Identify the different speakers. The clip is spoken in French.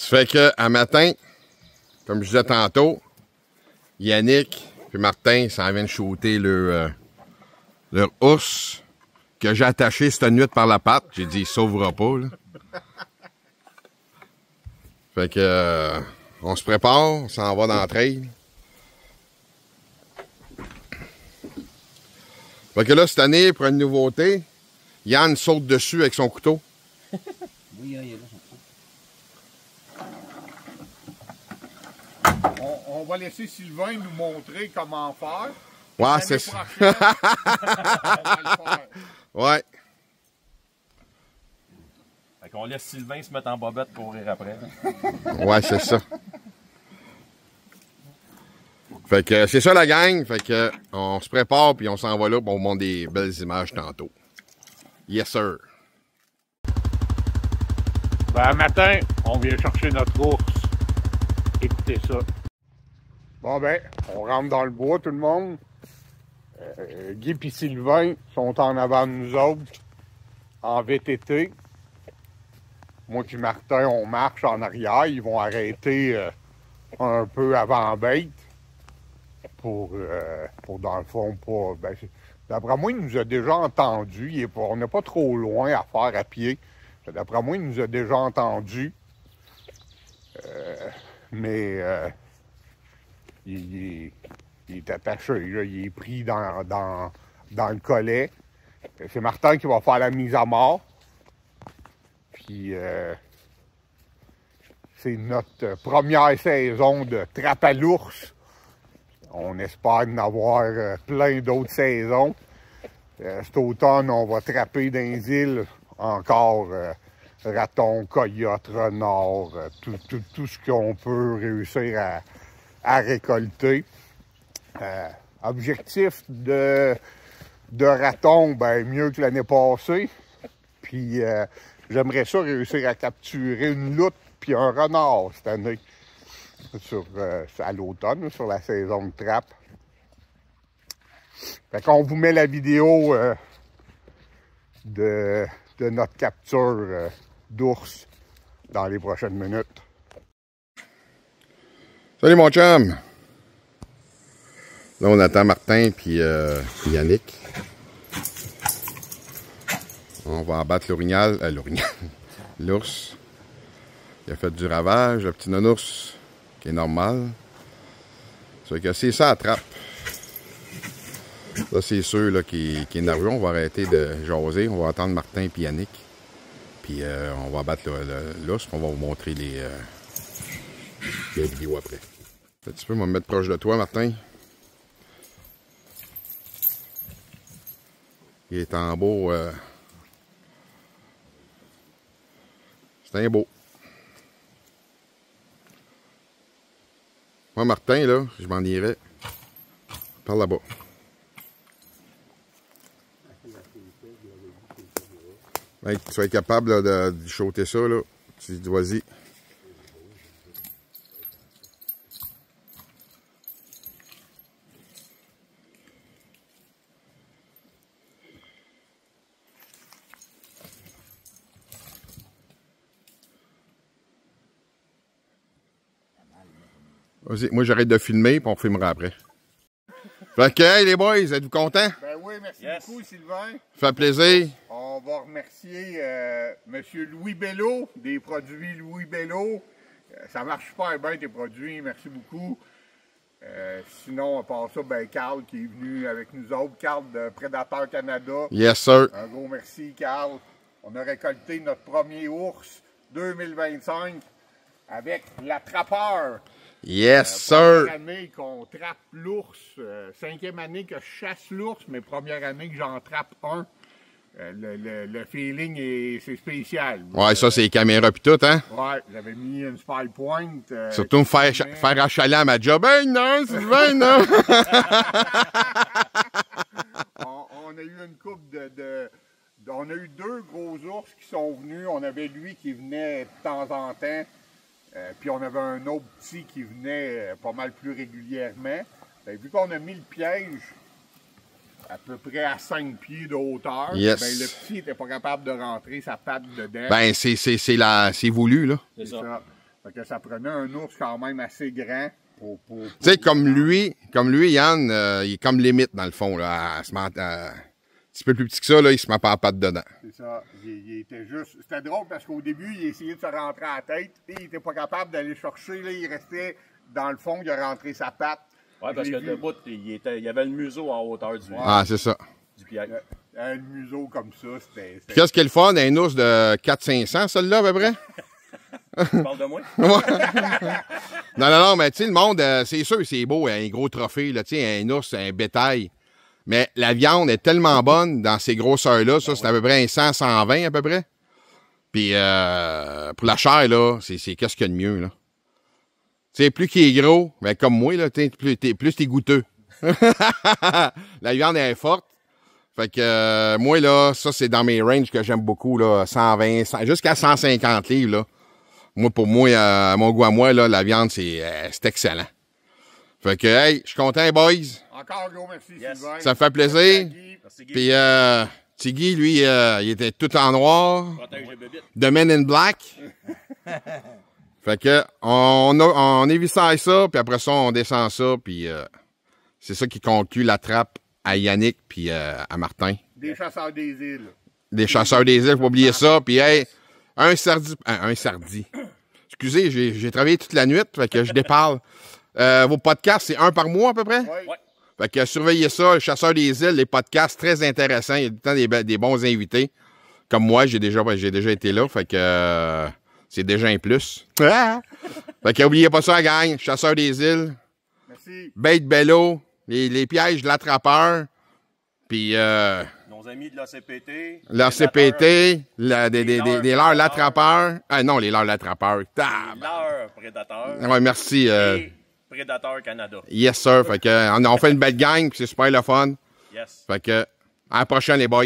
Speaker 1: fait que, à matin, comme je disais tantôt, Yannick et Martin s'en viennent shooter leur ours que j'ai attaché cette nuit par la patte. J'ai dit, il sauvera pas, là. Fait que, on se prépare, on s'en va dans le trail. Fait que là, cette année, pour une nouveauté, Yann saute dessus avec son couteau.
Speaker 2: Oui, il est là.
Speaker 3: On va laisser Sylvain nous montrer comment faire.
Speaker 1: Ouais, c'est ça. Ouais.
Speaker 2: Fait qu'on laisse Sylvain se mettre en bobette pour courir après.
Speaker 1: Ouais, c'est ça. Fait que c'est ça la gang. Fait que on se prépare puis on s'en va là pour on montre des belles images tantôt. Yes, sir.
Speaker 3: Ben, matin, on vient chercher notre ours. Écoutez ça. Bon ben, on rentre dans le bois, tout le monde. Guy et Sylvain sont en avant de nous autres, en VTT. Moi et Martin, on marche en arrière. Ils vont arrêter un peu avant bête pour dans le fond, pas... Ben, d'après moi, il nous a déjà entendus. On n'est pas trop loin à faire à pied. D'après moi, il nous a déjà entendus. Mais il est attaché, là. Il est pris dans le collet. C'est Martin qui va faire la mise à mort. Puis c'est notre première saison de trappe à l'ours. On espère en avoir plein d'autres saisons. Cet automne, on va trapper dans les îles encore ratons, coyotes, renards, tout ce qu'on peut réussir à récolter. Objectif de raton, ben mieux que l'année passée. Puis j'aimerais ça réussir à capturer une loutre puis un renard cette année. À l'automne, sur la saison de trappe. Fait qu'on vous met la vidéo de notre capture d'ours dans les prochaines minutes.
Speaker 1: Salut mon chum! Là, on attend Martin puis Yannick. On va abattre l'orignal. L'ours. Il a fait du ravage, le petit nounours qui est normal. Ça fait que c'est ça la trappe. Là, c'est ceux là, qui est nerveux. On va arrêter de jaser. On va attendre Martin et Yannick. Puis on va abattre l'ours. On va vous montrer les vidéos après. Tu peux me mettre proche de toi, Martin. Il est en beau. C'est un beau. Moi, Martin, là, je m'en irais par là-bas. Mec, tu vas être capable là, de shooter ça, là. Tu dis, vas-y. Vas-y, moi j'arrête de filmer, puis on filmera après. Fait que, hey les boys, êtes-vous contents?
Speaker 3: Ben oui, merci beaucoup, Sylvain.
Speaker 1: Ça fait plaisir.
Speaker 3: On va remercier M. Louis Bello, des produits Louis Bello. Ça marche super bien, tes produits, merci beaucoup. Sinon, à part ça, ben Carl qui est venu avec nous autres, Carl de Prédateur Canada.
Speaker 1: Yes, sir.
Speaker 3: Un gros merci, Carl. On a récolté notre premier ours 2025 avec l'attrapeur.
Speaker 1: Yes, sir.
Speaker 3: Première année qu'on trappe l'ours. 5e année que je chasse l'ours, mais première année que j'en trappe un. Le feeling, c'est spécial.
Speaker 1: Ouais, ça, c'est les caméras pis tout, hein?
Speaker 3: Ouais, j'avais mis une spy point.
Speaker 1: Surtout me faire achaler à ma job. Hey, non, Sylvain, non!
Speaker 3: on a eu une couple on a eu 2 gros ours qui sont venus. On avait lui qui venait de temps en temps. Puis on avait un autre petit qui venait pas mal plus régulièrement. Ben, vu qu'on a mis le piège à peu près à 5 pieds de hauteur,
Speaker 1: yes.
Speaker 3: Ben, le petit n'était pas capable de rentrer sa patte dedans.
Speaker 1: Ben, c'est voulu, là.
Speaker 3: C'est ça. Fait que ça prenait un ours quand même assez grand pour
Speaker 1: Tu sais, comme lui, Yann, il est comme limite dans le fond. Là, un petit peu plus petit que ça, là, il se met pas la patte dedans.
Speaker 3: C'est ça. Il était juste. C'était drôle parce qu'au début, il essayait de se rentrer à la tête et il était pas capable d'aller chercher. Là, il restait dans le fond, il a rentré sa patte.
Speaker 2: Ouais, parce que debout, il y avait le museau en hauteur
Speaker 1: Ah, c'est ça.
Speaker 2: du piège.
Speaker 3: Un museau comme ça, c'était.
Speaker 1: Qu'est-ce qui est le fun d'un ours de 400-500, celui-là, à peu près?
Speaker 2: Tu parles de moi?
Speaker 1: Non, mais tu sais, le monde, c'est sûr, c'est beau, un gros trophée, là, tu sais, un ours, un bétail. Mais la viande est tellement bonne dans ces grosseurs-là, ça, c'est à peu près un 100-120 à peu près. Puis pour la chair, là, c'est qu'est-ce qu'il y a de mieux, là. Tu sais, plus qu'il est gros, ben comme moi, là, plus t'es goûteux. La viande est forte. Fait que moi, là, ça, c'est dans mes ranges que j'aime beaucoup, là, 120, jusqu'à 150 livres, là. Moi, pour moi, à mon goût à moi, là, la viande, c'est excellent. Fait que, hey, je suis content, boys.
Speaker 3: Encore gros merci,
Speaker 2: Yes.
Speaker 3: Sylvain.
Speaker 1: Ça me fait plaisir.
Speaker 2: Merci, Guy.
Speaker 1: Puis, Tiggy, lui, il était tout en noir.
Speaker 2: Protège les bébites.
Speaker 1: The Men in Black. Fait que, on éviscère ça, puis après ça, on descend ça, puis c'est ça qui conclut la trappe à Yannick, puis à Martin.
Speaker 3: Des chasseurs des îles.
Speaker 1: Des chasseurs des îles, faut pas oublier ça. Puis, hey, un sardi. Excusez, j'ai travaillé toute la nuit, fait que je déparle. Vos podcasts, c'est un par mois à peu près?
Speaker 3: Oui.
Speaker 2: Ouais.
Speaker 1: Fait que surveillez ça, le chasseur des îles, les podcasts très intéressants. Il y a tout le temps des bons invités. Comme moi, j'ai déjà été là, fait que c'est déjà un plus. Fait que oubliez pas ça, la gang. Chasseur des îles,
Speaker 3: Merci.
Speaker 1: bait bello, les pièges de l'attrapeur, puis
Speaker 2: Nos amis de l'ACPT.
Speaker 1: l'ACPT, des leurres l'attrapeur. Ah non, les leurres l'attrapeur.
Speaker 2: Leur prédateur.
Speaker 1: Ouais, merci.
Speaker 2: Et Prédateur Canada.
Speaker 1: Yes, sir. Fait que on fait une belle gang, puis c'est super le fun.
Speaker 2: Yes.
Speaker 1: Fait que à la prochaine, les boys.